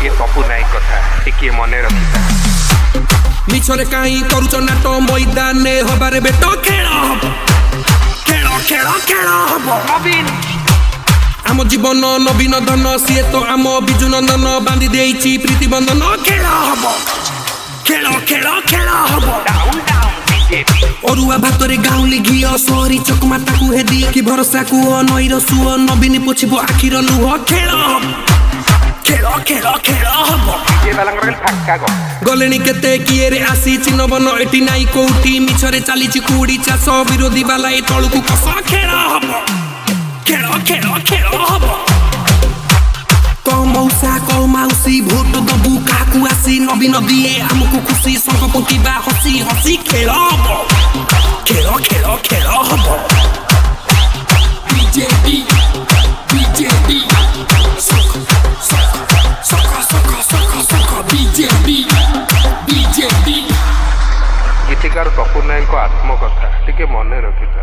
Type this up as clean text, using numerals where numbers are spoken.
ये तपु नायक कथा टिके मने रखिता मिछरे काई करूच नाट मैदान हबारे बेट खेल हब खेल खेल खेल हब नवीन आम जीवन नवीन धन सी तो आम बिजु नंदन बांधि देइछि प्रीति बंधन खेल हब खेल खेल खेल हब डाउन डाउन बीजेपी अरुआ भातरे गाउली घिओ सोहरी चकमाता को हेदी कि भरोसा को नईर सुओ नवीन पोछिबो आखिर लुह खेल खेल खेल खेल हब ये बालंगर फाका गो गलेनी केते किए रे आसी चिन्हबन एटी नाई कोउटी मिछरे चालीछि कुड़ी चाष विरोधी बाला ए तळुकु कस खेल हब खेल खेल खेल हब कौ मौसा कौ माउसी भोट दबु काकु आसी नवीन दिए हमकु खुशी संग पोतिबा हसी हसी खेल हब खेल खेल खेल हब बीजेपी बीजेपी सक सक सक सक सक सक बीजेपी बीजेपी गीतिकार तपु नायक आत्मकथा टिके मने रखिता।